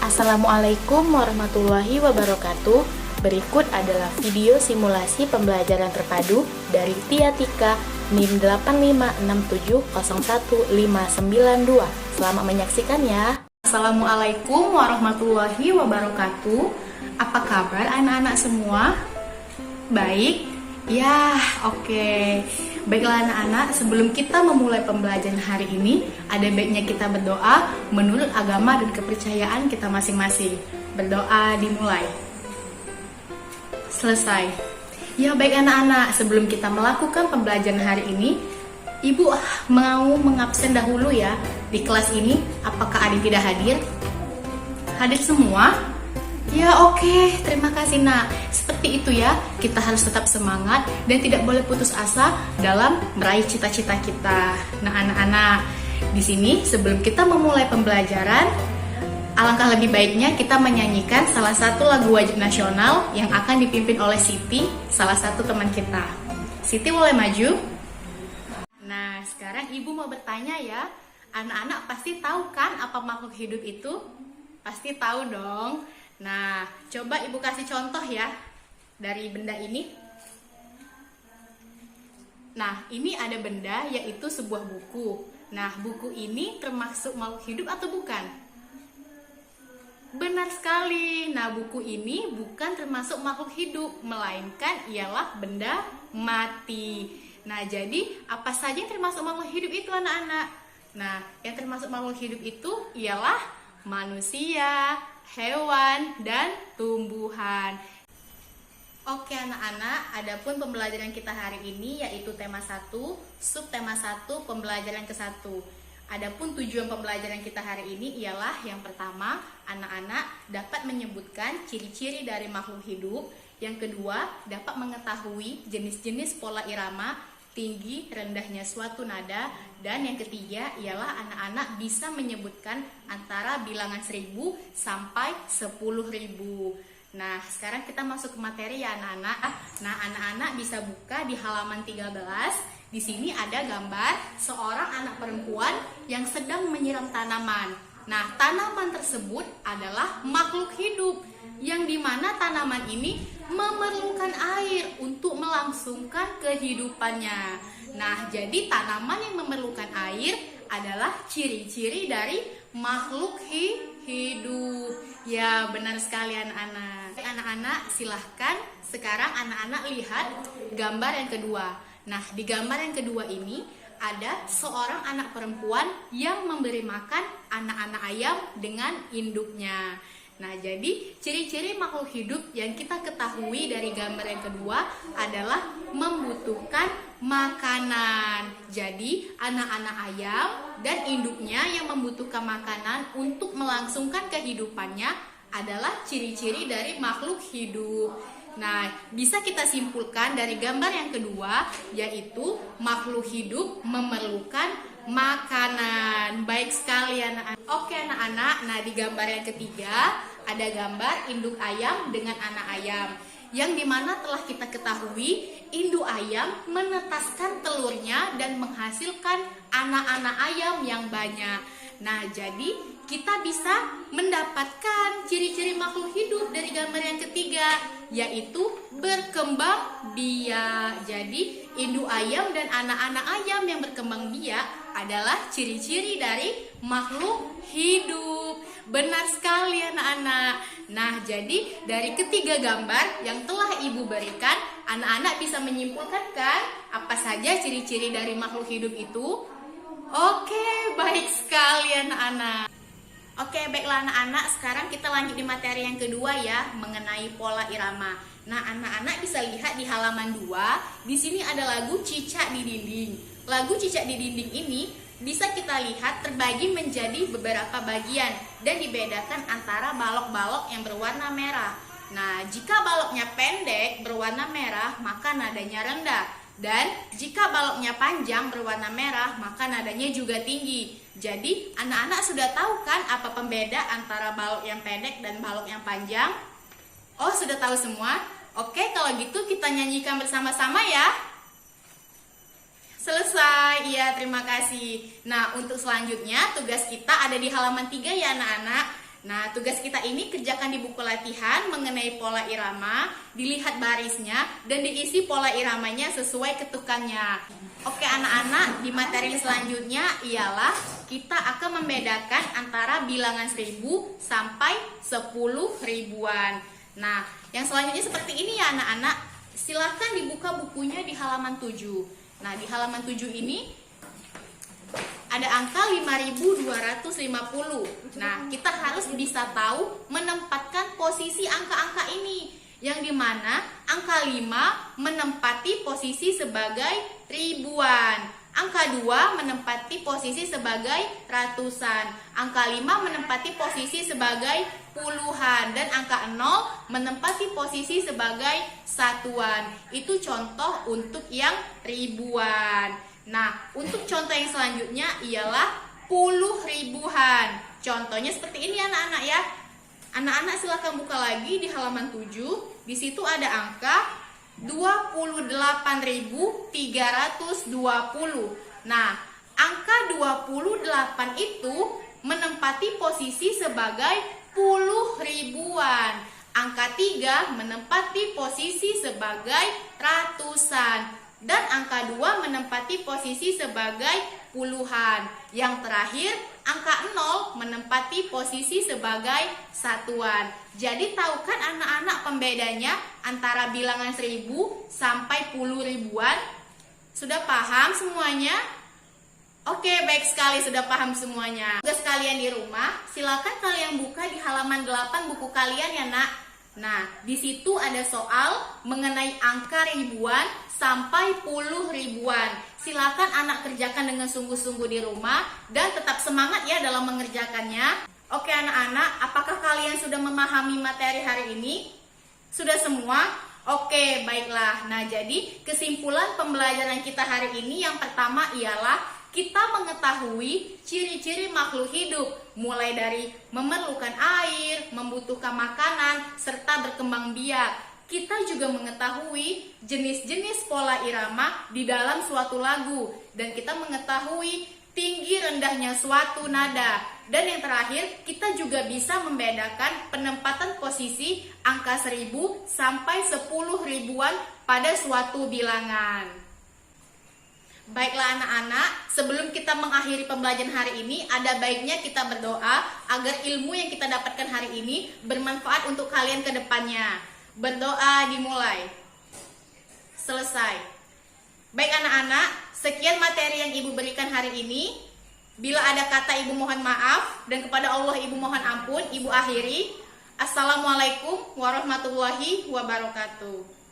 Assalamualaikum warahmatullahi wabarakatuh. Berikut adalah video simulasi pembelajaran terpadu dari Tia Tika NIM 8567011592. Selamat menyaksikan ya. Assalamualaikum warahmatullahi wabarakatuh. Apa kabar anak-anak semua? Baik? Ya, oke. Baiklah anak-anak, sebelum kita memulai pembelajaran hari ini, ada baiknya kita berdoa menurut agama dan kepercayaan kita masing-masing. Berdoa dimulai. Selesai. Ya baik anak-anak, sebelum kita melakukan pembelajaran hari ini, Ibu mau mengabsen dahulu ya di kelas ini. Apakah adik tidak hadir? Hadir semua? Ya oke, terima kasih nak. Seperti itu ya, kita harus tetap semangat dan tidak boleh putus asa dalam meraih cita-cita kita. Nah anak-anak, di sini sebelum kita memulai pembelajaran, alangkah lebih baiknya kita menyanyikan salah satu lagu wajib nasional yang akan dipimpin oleh Siti, salah satu teman kita. Siti boleh maju? Nah sekarang ibu mau bertanya ya, anak-anak pasti tahu kan apa makhluk hidup itu? Pasti tahu dong. Nah, coba ibu kasih contoh ya dari benda ini. Nah, ini ada benda yaitu sebuah buku. Nah, buku ini termasuk makhluk hidup atau bukan? Benar sekali. Nah, buku ini bukan termasuk makhluk hidup, melainkan ialah benda mati. Nah, jadi apa saja yang termasuk makhluk hidup itu anak-anak? Nah, yang termasuk makhluk hidup itu ialah manusia, hewan, dan tumbuhan. Oke anak-anak, adapun pembelajaran kita hari ini yaitu tema 1, subtema 1, pembelajaran ke-1. Adapun tujuan pembelajaran kita hari ini ialah yang pertama, anak-anak dapat menyebutkan ciri-ciri dari makhluk hidup. Yang kedua, dapat mengetahui jenis-jenis pola irama, tinggi, rendahnya suatu nada. Dan yang ketiga ialah anak-anak bisa menyebutkan antara bilangan 1000 sampai 10.000. Nah, sekarang kita masuk ke materi ya anak-anak. Nah, anak-anak bisa buka di halaman 13. Di sini ada gambar seorang anak perempuan yang sedang menyiram tanaman. Nah, tanaman tersebut adalah makhluk hidup yang dimana tanaman ini memerlukan air untuk melangsungkan kehidupannya. Nah, jadi tanaman yang memerlukan air adalah ciri-ciri dari makhluk hidup. Ya, benar sekali anak-anak. Anak-anak silahkan sekarang anak-anak lihat gambar yang kedua. Nah, di gambar yang kedua ini ada seorang anak perempuan yang memberi makan anak-anak ayam dengan induknya. Nah, jadi ciri-ciri makhluk hidup yang kita ketahui dari gambar yang kedua adalah membutuhkan makanan. Jadi, anak-anak ayam dan induknya yang membutuhkan makanan untuk melangsungkan kehidupannya adalah ciri-ciri dari makhluk hidup. Nah, bisa kita simpulkan dari gambar yang kedua, yaitu makhluk hidup memerlukan makanan. Baik sekali anak-anak. Oke anak-anak, nah di gambar yang ketiga ada gambar induk ayam dengan anak ayam. Yang dimana telah kita ketahui induk ayam menetaskan telurnya dan menghasilkan anak-anak ayam yang banyak. Nah, jadi kita bisa mendapatkan ciri-ciri makhluk hidup dari gambar yang ketiga, yaitu berkembang biak. Jadi induk ayam dan anak-anak ayam yang berkembang biak adalah ciri-ciri dari makhluk hidup. Benar sekali anak-anak. Nah, jadi dari ketiga gambar yang telah ibu berikan, anak-anak bisa menyimpulkan kan apa saja ciri-ciri dari makhluk hidup itu? Oke, baik sekali anak-anak. Oke, baiklah anak-anak, sekarang kita lanjut di materi yang kedua ya, mengenai pola irama. Nah, anak-anak bisa lihat di halaman 2, di sini ada lagu Cicak di Dinding. Lagu Cicak di Dinding ini bisa kita lihat terbagi menjadi beberapa bagian dan dibedakan antara balok-balok yang berwarna merah. Nah, jika baloknya pendek berwarna merah, maka nadanya rendah. Dan jika baloknya panjang berwarna merah, maka nadanya juga tinggi. Jadi, anak-anak sudah tahu kan apa pembeda antara balok yang pendek dan balok yang panjang? Oh, sudah tahu semua? Oke, kalau gitu kita nyanyikan bersama-sama ya. Selesai, iya terima kasih. Nah, untuk selanjutnya tugas kita ada di halaman 3 ya anak-anak. Nah, tugas kita ini kerjakan di buku latihan mengenai pola irama, dilihat barisnya, dan diisi pola iramanya sesuai ketukannya. Oke anak-anak, di materi selanjutnya ialah kita akan membedakan antara bilangan 1000 sampai 10 ribuan. Nah, yang selanjutnya seperti ini ya anak-anak. Silahkan dibuka bukunya di halaman 7. Nah, di halaman 7 ini ada angka 5250. Nah, kita harus bisa tahu menempatkan posisi angka-angka ini, yang dimana angka 5 menempati posisi sebagai ribuan, angka 2 menempati posisi sebagai ratusan, angka 5 menempati posisi sebagai puluhan, dan angka 0 menempati posisi sebagai satuan. Itu contoh untuk yang ribuan. Nah, untuk contoh yang selanjutnya ialah puluh ribuan. Contohnya seperti ini anak-anak ya. Anak-anak silahkan buka lagi di halaman 7. Di situ ada angka 28.320. Nah, angka 28 itu menempati posisi sebagai puluh ribuan. Angka 3 menempati posisi sebagai ratusan. Dan angka 2 menempati posisi sebagai puluhan. Yang terakhir, angka 0 menempati posisi sebagai satuan. Jadi tahu kan anak-anak pembedanya antara bilangan 1000 sampai puluh ribuan? Sudah paham semuanya? Oke, baik sekali, sudah paham semuanya. Tugas kalian di rumah, silakan kalian buka di halaman 8 buku kalian ya nak. Nah, di situ ada soal mengenai angka ribuan sampai puluh ribuan. Silakan anak kerjakan dengan sungguh-sungguh di rumah dan tetap semangat ya dalam mengerjakannya. Oke anak-anak, apakah kalian sudah memahami materi hari ini? Sudah semua? Oke, baiklah. Nah, jadi kesimpulan pembelajaran kita hari ini yang pertama ialah kita mengetahui ciri-ciri makhluk hidup, mulai dari memerlukan air, membutuhkan makanan, serta berkembang biak. Kita juga mengetahui jenis-jenis pola irama di dalam suatu lagu, dan kita mengetahui tinggi rendahnya suatu nada. Dan yang terakhir, kita juga bisa membedakan penempatan posisi angka 1000 sampai 10 ribuan pada suatu bilangan. Baiklah anak-anak, sebelum kita mengakhiri pembelajaran hari ini, ada baiknya kita berdoa agar ilmu yang kita dapatkan hari ini bermanfaat untuk kalian ke depannya. Berdoa dimulai. Selesai. Baik anak-anak, sekian materi yang Ibu berikan hari ini. Bila ada kata Ibu mohon maaf, dan kepada Allah Ibu mohon ampun, Ibu akhiri. Assalamualaikum warahmatullahi wabarakatuh.